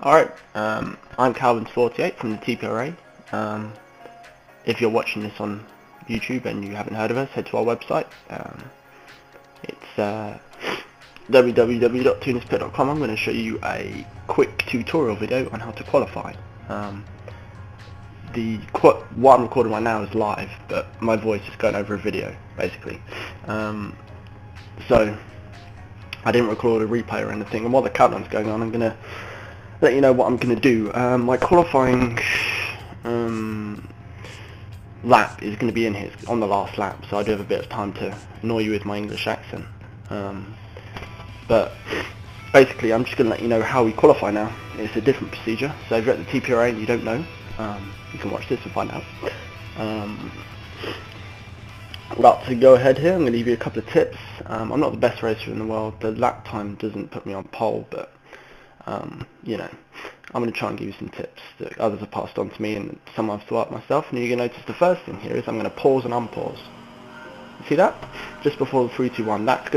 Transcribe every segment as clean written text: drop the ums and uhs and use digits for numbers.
Alright, I'm Calvin48 from the TPRA. If you're watching this on YouTube and you haven't heard of us, head to our website. It's www.tunerspit.com. I'm going to show you a quick tutorial video on how to qualify. What I'm recording right now is live, but my voice is going over a video, basically. So I didn't record a replay or anything, and while the countdown's going on, I'm going to let you know what I'm going to do. My qualifying lap is going to be in here on the last lap, so I do have a bit of time to annoy you with my English accent. But basically, I'm just going to let you know how we qualify now. It's a different procedure, so if you're at the TPRA and you don't know, you can watch this and find out. About to go ahead here, I'm going to give you a couple of tips. I'm not the best racer in the world. The lap time doesn't put me on pole, but you know, I'm going to try and give you some tips that others have passed on to me and some I've thought myself. And you're going to notice the first thing here is I'm going to pause and unpause. You see that? Just before the 3, 2, 1. That's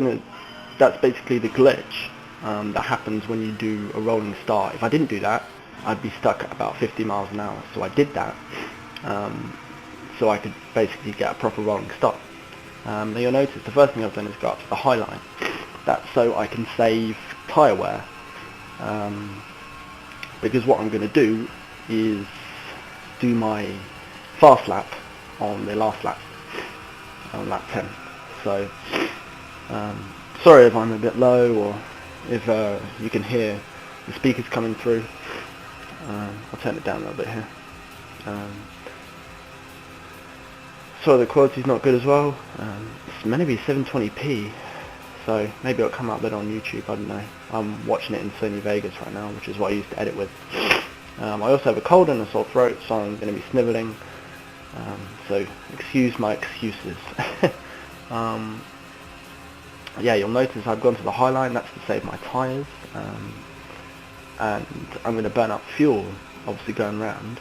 basically the glitch that happens when you do a rolling start. If I didn't do that, I'd be stuck at about 50 miles an hour. So I did that so I could basically get a proper rolling start. Now you'll notice the first thing I've done is go up to the high line. That's so I can save tyre wear. Because what I'm going to do is do my fast lap on the last lap, on lap 10. So sorry if I'm a bit low or if you can hear the speakers coming through. I'll turn it down a little bit here. So the quality's not good as well. It's meant to be 720p, so maybe it'll come out better on YouTube, I don't know. I'm watching it in Sony Vegas right now, which is what I used to edit with. I also have a cold and a sore throat, so I'm going to be snivelling. So excuse my excuses. Yeah, you'll notice I've gone to the high line, that's to save my tyres. And I'm going to burn up fuel, obviously going round.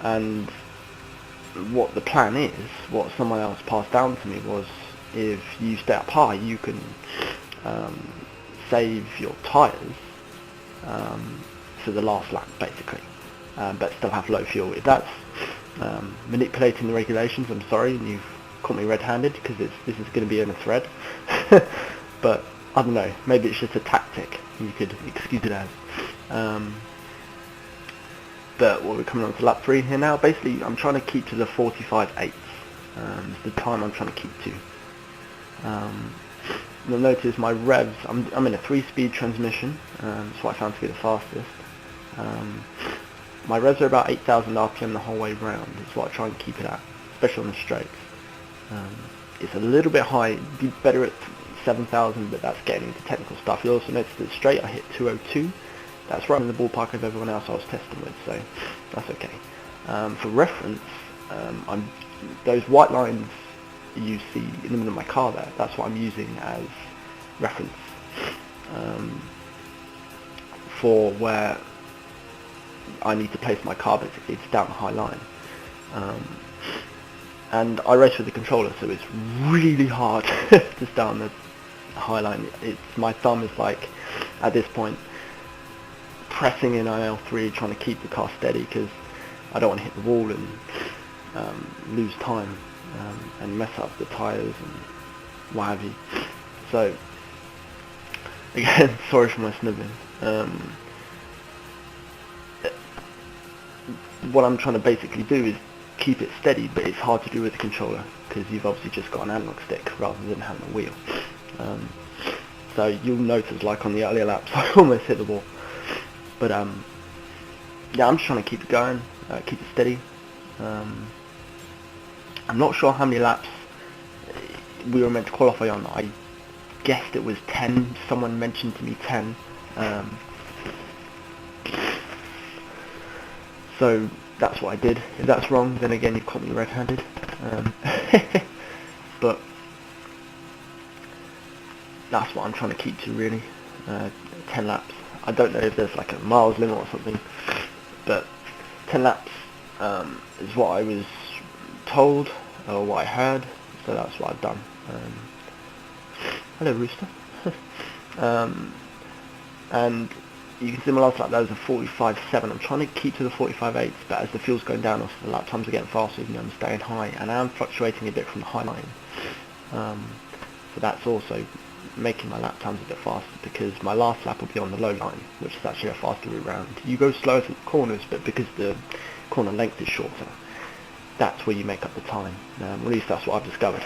And what the plan is, what someone else passed down to me was, if you stay up high, you can save your tyres for the last lap, basically, but still have low fuel. If that's manipulating the regulations, I'm sorry, and you've caught me red-handed, because this is going to be in a thread. But I don't know, maybe it's just a tactic, you could excuse it as. But we're coming on to lap 3 here now. Basically, I'm trying to keep to the 45.8. It's the time I'm trying to keep to. You'll notice my revs, I'm in a 3-speed transmission, that's what I found to be the fastest. My revs are about 8,000 RPM the whole way round, is what I try and keep it at, especially on the straights. It's a little bit high, it'd be better at 7,000, but that's getting into technical stuff. You'll also notice that straight I hit 202. That's right in the ballpark of everyone else I was testing with, so that's okay. For reference, those white lines you see in the middle of my car there, that's what I'm using as reference for where I need to place my car. Basically, it's down the high line. And I race with the controller, so it's really hard to stay on the high line. My thumb is like, at this point, pressing in L3, trying to keep the car steady, because I don't want to hit the wall and lose time and mess up the tyres and what have you. So again, sorry for my snibbling. What I'm trying to basically do is keep it steady, but it's hard to do with the controller because you've obviously just got an analog stick rather than having a wheel. So you'll notice, like on the earlier laps, I almost hit the wall. But yeah, I'm just trying to keep it going, keep it steady. I'm not sure how many laps we were meant to qualify on. I guessed it was 10. Someone mentioned to me 10. So that's what I did. If that's wrong, then again you've caught me red-handed. But that's what I'm trying to keep to, really. 10 laps. I don't know if there's like a miles limit or something, but 10 laps is what I was told, or what I heard, so that's what I've done. Hello, Rooster. And you can see my last lap there was a 45.7. I'm trying to keep to the 45.8, but as the fuel's going down, also the lap times are getting faster, even though I'm staying high, and I am fluctuating a bit from the high line. So that's also making my lap times a bit faster, because my last lap will be on the low line, which is actually a faster route round. You go slower through the corners, but because the corner length is shorter, that's where you make up the time. At least that's what I've discovered.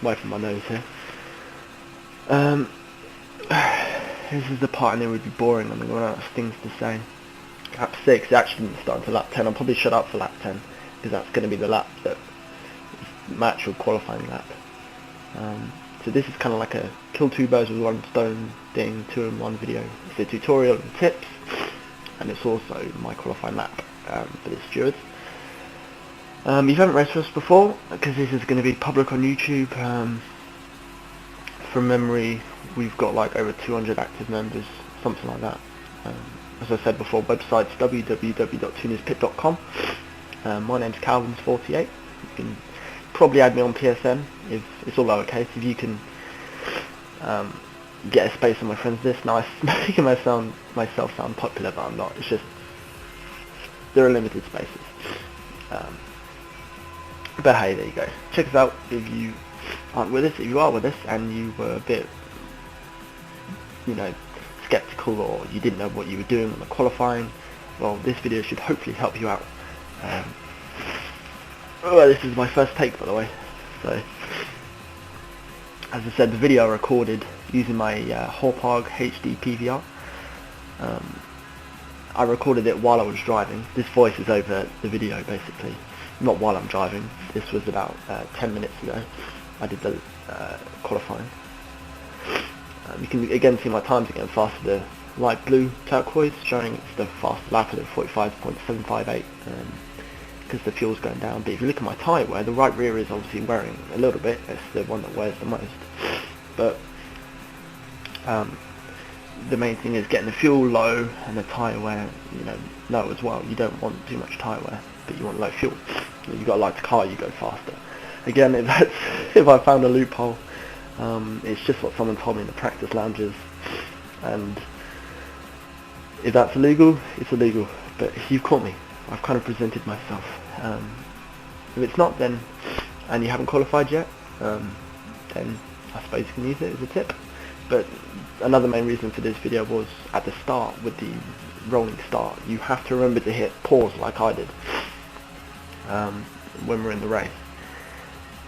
Away from my nose here. This is the part I knew would be boring. I'm going out of things to say. Lap 6, it actually didn't start until lap 10. I'll probably shut up for lap 10, because that's going to be the lap that is my actual qualifying lap. So this is kind of like a kill two birds with one stone thing, 2-in-1 video. It's a tutorial and tips, and it's also my qualifying lap for the stewards. If you haven't raced with us before, because this is going to be public on YouTube, from memory we've got like over 200 active members, something like that. As I said before, website's www.tunerspit.com. My name's Calvins48. You can probably add me on PSN if it's all lowercase. If you can get a space on my friends list. Now I'm making myself sound popular, but I'm not. It's just there are limited spaces. But hey, there you go. Check us out if you aren't with us. If you are with us and you were a bit, skeptical, or you didn't know what you were doing on the qualifying, well, this video should hopefully help you out. This is my first take, by the way. So, as I said, the video I recorded using my Hauppauge HD PVR. I recorded it while I was driving. This voice is over the video, basically. Not while I'm driving. This was about 10 minutes ago. I did the qualifying. You can again see my times again faster. The light blue turquoise showing it's the fastest lap at 45.758 because the fuel's going down. But if you look at my tyre wear, the right rear is obviously wearing a little bit. It's the one that wears the most. But the main thing is getting the fuel low and the tyre wear, low as well. You don't want too much tyre wear, but you want low fuel. You've got a lighter car, you go faster. Again, if I found a loophole, it's just what someone told me in the practice lounges, and if that's illegal, it's illegal. But you've caught me. I've kind of presented myself. If it's not, then, and you haven't qualified yet, then I suppose you can use it as a tip. But another main reason for this video was at the start with the rolling start, you have to remember to hit pause like I did when we're in the race.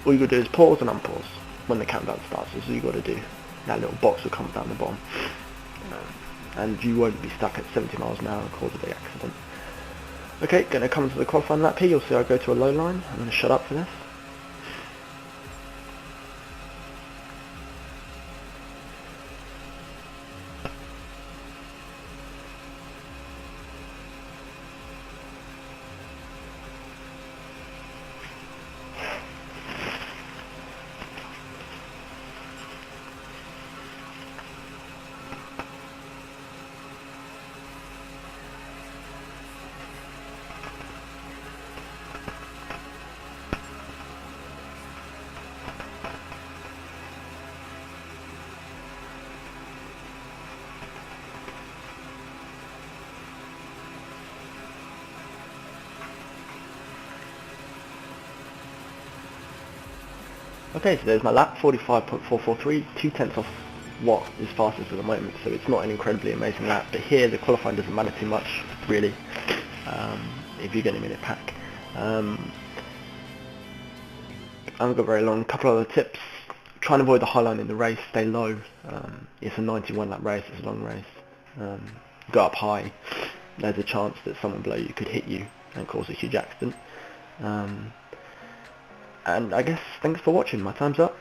All you got to do is pause and unpause when the countdown starts. That's all you got to do. That little box will come down the bottom, and you won't be stuck at 70 miles an hour and cause a big accident. Okay, going to come to the qualifying lap here. You'll see I go to a low line. I'm going to shut up for this. Okay, so there's my lap, 45.443, 2/10 off what is fastest at the moment, so it's not an incredibly amazing lap, but here the qualifying doesn't matter too much, really, if you're getting a minute pack. I haven't got very long. A couple other tips: try and avoid the high line in the race, stay low. It's a 91 lap race, it's a long race. Go up high, there's a chance that someone below you could hit you and cause a huge accident. And I guess thanks for watching. My time's up.